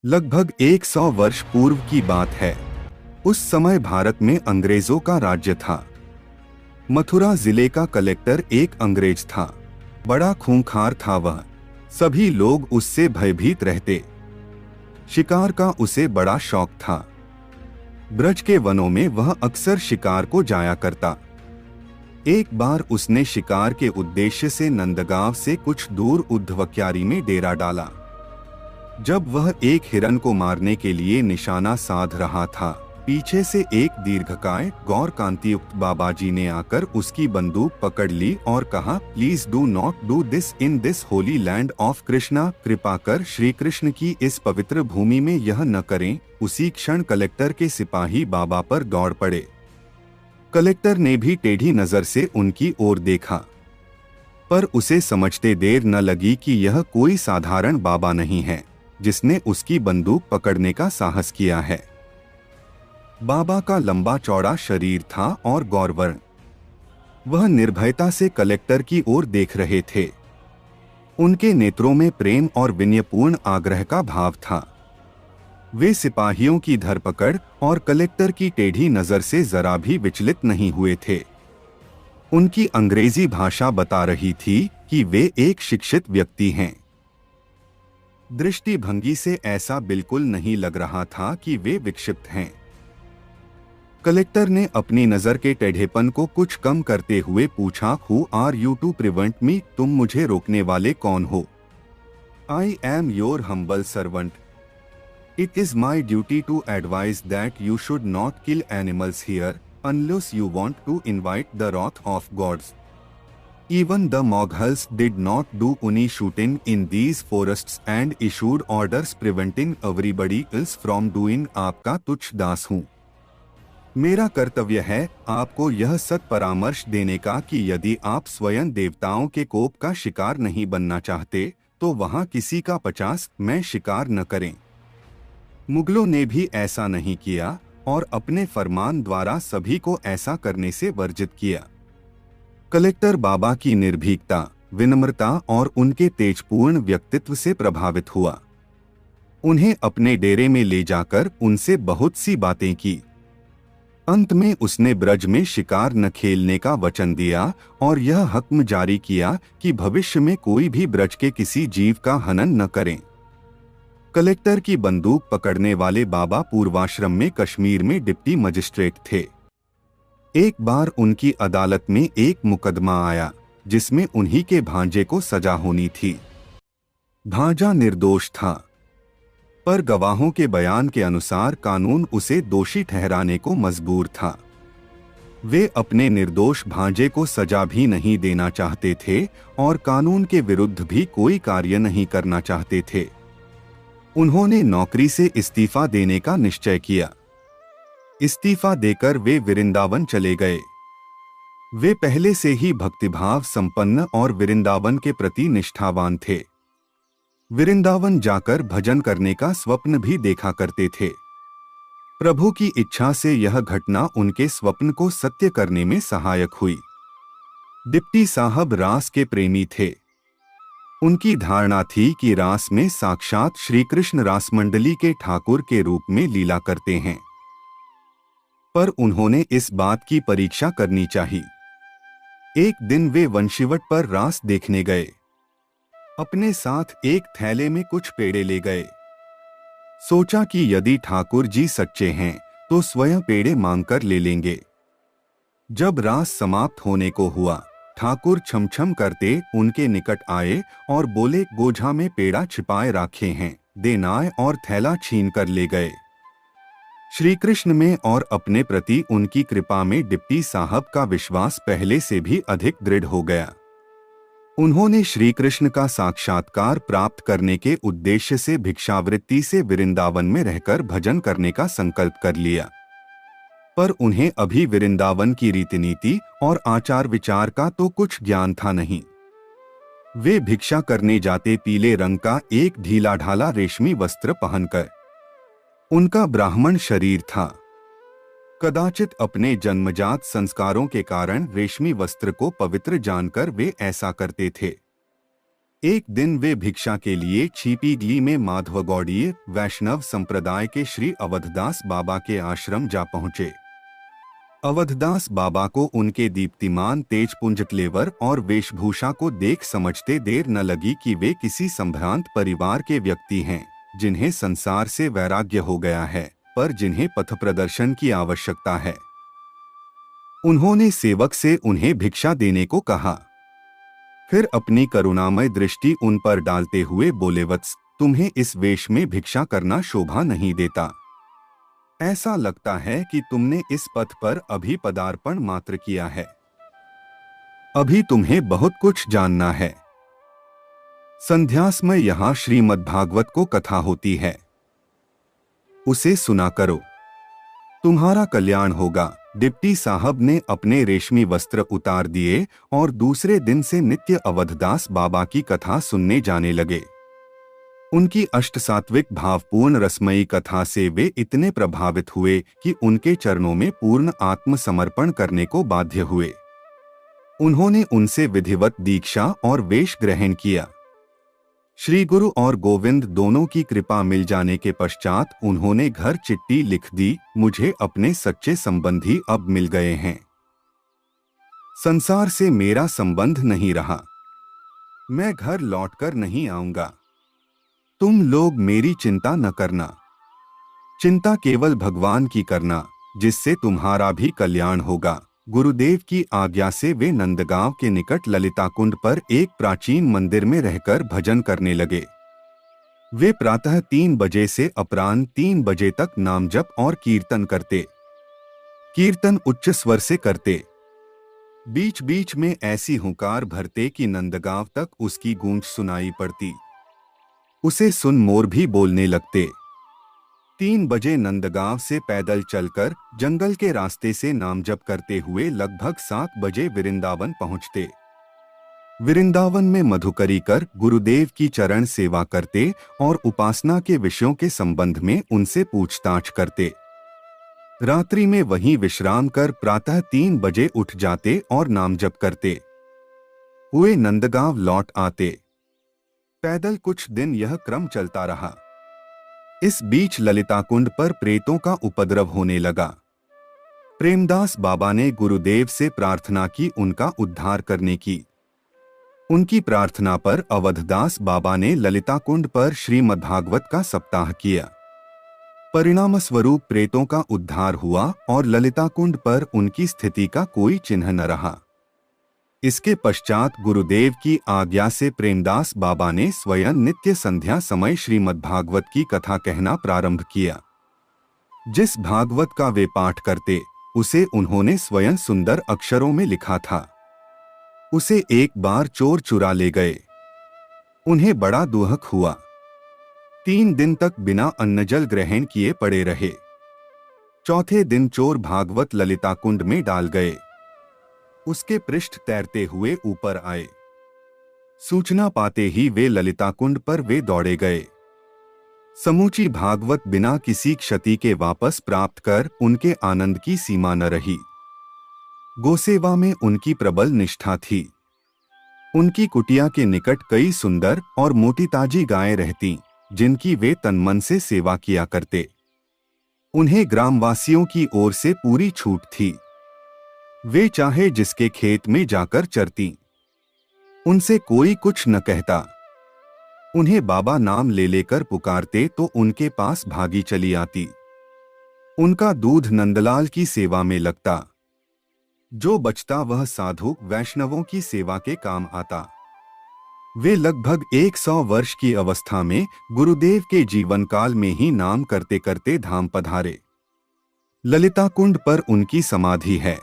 लगभग 100 वर्ष पूर्व की बात है। उस समय भारत में अंग्रेजों का राज्य था। मथुरा जिले का कलेक्टर एक अंग्रेज था। बड़ा खूंखार था वह। सभी लोग उससे भयभीत रहते। शिकार का उसे बड़ा शौक था। ब्रज के वनों में वह अक्सर शिकार को जाया करता। एक बार उसने शिकार के उद्देश्य से नंदगांव से कुछ दूर उद्धवक्यारी में डेरा डाला। जब वह एक हिरन को मारने के लिए निशाना साध रहा था, पीछे से एक दीर्घकाय गौर कांतियुक्त बाबाजी ने आकर उसकी बंदूक पकड़ ली और कहा, please do not do this in this Holi land of Krishna. कृपा कर श्री कृष्ण की इस पवित्र भूमि में यह न करें। उसी क्षण कलेक्टर के सिपाही बाबा पर दौड़ पड़े। कलेक्टर ने भी टेढ़ी नजर से उनकी ओर देखा, पर उसे समझते देर न लगी कि यह कोई साधारण बाबा नहीं है जिसने उसकी बंदूक पकड़ने का साहस किया है। बाबा का लंबा चौड़ा शरीर था और गौरवर्ण। वह निर्भयता से कलेक्टर की ओर देख रहे थे। उनके नेत्रों में प्रेम और विनयपूर्ण आग्रह का भाव था। वे सिपाहियों की धरपकड़ और कलेक्टर की टेढ़ी नजर से जरा भी विचलित नहीं हुए थे। उनकी अंग्रेजी भाषा बता रही थी कि वे एक शिक्षित व्यक्ति हैं। दृष्टिभंगी से ऐसा बिल्कुल नहीं लग रहा था कि वे विक्षिप्त हैं। कलेक्टर ने अपनी नजर के टेढ़ेपन को कुछ कम करते हुए पूछा, who are you to prevent me? तुम मुझे रोकने वाले कौन हो? I am your humble servant. It is my duty to advise that you should not kill animals here unless you want to invite the wrath of gods. Even the Mughals did not do any shooting in these forests and issued orders preventing everybody else from doing. आपका तुच्छ दास हूँ। मेरा कर्तव्य है आपको यह सत परामर्श देने का कि यदि आप स्वयं देवताओं के कोप का शिकार नहीं बनना चाहते तो वहाँ किसी का 50 मैं शिकार न करें। मुगलों ने भी ऐसा नहीं किया और अपने फरमान द्वारा सभी को ऐसा करने से वर्जित किया। कलेक्टर बाबा की निर्भीकता, विनम्रता और उनके तेजपूर्ण व्यक्तित्व से प्रभावित हुआ। उन्हें अपने डेरे में ले जाकर उनसे बहुत सी बातें की। अंत में उसने ब्रज में शिकार न खेलने का वचन दिया और यह हुक्म जारी किया कि भविष्य में कोई भी ब्रज के किसी जीव का हनन न करें। कलेक्टर की बंदूक पकड़ने वाले बाबा पूर्वाश्रम में कश्मीर में डिप्टी मजिस्ट्रेट थे। एक बार उनकी अदालत में एक मुकदमा आया जिसमें उन्हीं के भांजे को सजा होनी थी। भांजा निर्दोष था, पर गवाहों के बयान के अनुसार कानून उसे दोषी ठहराने को मजबूर था। वे अपने निर्दोष भांजे को सजा भी नहीं देना चाहते थे और कानून के विरुद्ध भी कोई कार्य नहीं करना चाहते थे। उन्होंने नौकरी से इस्तीफा देने का निश्चय किया। इस्तीफा देकर वे वृंदावन चले गए। वे पहले से ही भक्तिभाव संपन्न और वृंदावन के प्रति निष्ठावान थे। वृंदावन जाकर भजन करने का स्वप्न भी देखा करते थे। प्रभु की इच्छा से यह घटना उनके स्वप्न को सत्य करने में सहायक हुई। डिप्टी साहब रास के प्रेमी थे। उनकी धारणा थी कि रास में साक्षात श्री कृष्ण रासमंडली के ठाकुर के रूप में लीला करते हैं, पर उन्होंने इस बात की परीक्षा करनी चाहिए। एक दिन वे वंशीवट पर रास देखने गए। अपने साथ एक थैले में कुछ पेड़े ले गए। सोचा कि यदि ठाकुर जी सच्चे हैं तो स्वयं पेड़े मांगकर ले लेंगे। जब रास समाप्त होने को हुआ, ठाकुर छमछम करते उनके निकट आए और बोले, गोझा में पेड़ा छिपाए रखे हैं, देनाय, और थैला छीन कर ले गए। श्री कृष्ण में और अपने प्रति उनकी कृपा में डिप्टी साहब का विश्वास पहले से भी अधिक दृढ़ हो गया। उन्होंने श्री कृष्ण का साक्षात्कार प्राप्त करने के उद्देश्य से भिक्षावृत्ति से वृंदावन में रहकर भजन करने का संकल्प कर लिया, पर उन्हें अभी वृंदावन की रीतिनीति और आचार विचार का तो कुछ ज्ञान था नहीं। वे भिक्षा करने जाते पीले रंग का एक ढीला ढाला रेशमी वस्त्र पहनकर। उनका ब्राह्मण शरीर था। कदाचित अपने जन्मजात संस्कारों के कारण रेशमी वस्त्र को पवित्र जानकर वे ऐसा करते थे। एक दिन वे भिक्षा के लिए छिपीगली में माधवगौड़ीय वैष्णव संप्रदाय के श्री अवधदास बाबा के आश्रम जा पहुंचे। अवधदास बाबा को उनके दीप्तिमान तेजपुंज क्लेवर और वेशभूषा को देख समझते देर न लगी कि वे किसी संभ्रांत परिवार के व्यक्ति हैं, जिन्हें संसार से वैराग्य हो गया है, पर जिन्हें पथ प्रदर्शन की आवश्यकता है। उन्होंने सेवक से उन्हें भिक्षा देने को कहा। फिर अपनी करुणामय दृष्टि उन पर डालते हुए बोले, वत्स, तुम्हें इस वेश में भिक्षा करना शोभा नहीं देता। ऐसा लगता है कि तुमने इस पथ पर अभी पदार्पण मात्र किया है। अभी तुम्हें बहुत कुछ जानना है। संध्या समय यहाँ श्रीमद्भागवत को कथा होती है, उसे सुना करो, तुम्हारा कल्याण होगा। डिप्टी साहब ने अपने रेशमी वस्त्र उतार दिए और दूसरे दिन से नित्य अवधदास बाबा की कथा सुनने जाने लगे। उनकी अष्टसात्विक भावपूर्ण रसमयी कथा से वे इतने प्रभावित हुए कि उनके चरणों में पूर्ण आत्मसमर्पण करने को बाध्य हुए। उन्होंने उनसे विधिवत दीक्षा और वेश ग्रहण किया। श्री गुरु और गोविंद दोनों की कृपा मिल जाने के पश्चात उन्होंने घर चिट्ठी लिख दी, मुझे अपने सच्चे संबंधी अब मिल गए हैं। संसार से मेरा संबंध नहीं रहा। मैं घर लौटकर नहीं आऊंगा। तुम लोग मेरी चिंता न करना। चिंता केवल भगवान की करना, जिससे तुम्हारा भी कल्याण होगा। गुरुदेव की आज्ञा से वे नंदगांव के निकट ललिता कुंड पर एक प्राचीन मंदिर में रहकर भजन करने लगे। वे प्रातः 3 बजे से अपराह्न 3 बजे तक नाम जप और कीर्तन करते। कीर्तन उच्च स्वर से करते। बीच बीच में ऐसी हुंकार भरते कि नंदगांव तक उसकी गूंज सुनाई पड़ती। उसे सुन मोर भी बोलने लगते। 3 बजे नंदगांव से पैदल चलकर जंगल के रास्ते से नाम जप करते हुए लगभग 7 बजे वृंदावन पहुंचते। वृंदावन में मधुकरी कर गुरुदेव की चरण सेवा करते और उपासना के विषयों के संबंध में उनसे पूछताछ करते। रात्रि में वहीं विश्राम कर प्रातः 3 बजे उठ जाते और नाम जप करते हुए नंदगांव लौट आते। पैदल कुछ दिन यह क्रम चलता रहा। इस बीच ललिता कुंड पर प्रेतों का उपद्रव होने लगा। प्रेमदास बाबा ने गुरुदेव से प्रार्थना की उनका उद्धार करने की। उनकी प्रार्थना पर अवधदास बाबा ने ललिता कुंड पर श्रीमद्भागवत का सप्ताह किया। परिणाम स्वरूप प्रेतों का उद्धार हुआ और ललिता कुंड पर उनकी स्थिति का कोई चिन्ह न रहा। इसके पश्चात गुरुदेव की आज्ञा से प्रेमदास बाबा ने स्वयं नित्य संध्या समय श्रीमद्भागवत की कथा कहना प्रारंभ किया। जिस भागवत का वे पाठ करते, उसे उन्होंने स्वयं सुंदर अक्षरों में लिखा था। उसे एक बार चोर चुरा ले गए। उन्हें बड़ा दुहक हुआ। 3 दिन तक बिना अन्नजल ग्रहण किए पड़े रहे। चौथे दिन चोर भागवत ललिता कुंड में डाल गए। उसके पृष्ठ तैरते हुए ऊपर आए। सूचना पाते ही वे ललिता कुंड पर वे दौड़े गए। समूची भागवत बिना किसी क्षति के वापस प्राप्त कर उनके आनंद की सीमा न रही। गोसेवा में उनकी प्रबल निष्ठा थी। उनकी कुटिया के निकट कई सुंदर और मोटी ताजी गायें रहती, जिनकी वे तनमन से सेवा किया करते। उन्हें ग्रामवासियों की ओर से पूरी छूट थी। वे चाहे जिसके खेत में जाकर चरती, उनसे कोई कुछ न कहता। उन्हें बाबा नाम ले लेकर पुकारते तो उनके पास भागी चली आती। उनका दूध नंदलाल की सेवा में लगता। जो बचता वह साधु वैष्णवों की सेवा के काम आता। वे लगभग 100 वर्ष की अवस्था में गुरुदेव के जीवन काल में ही नाम करते करते धाम पधारे। ललिता कुंड पर उनकी समाधि है।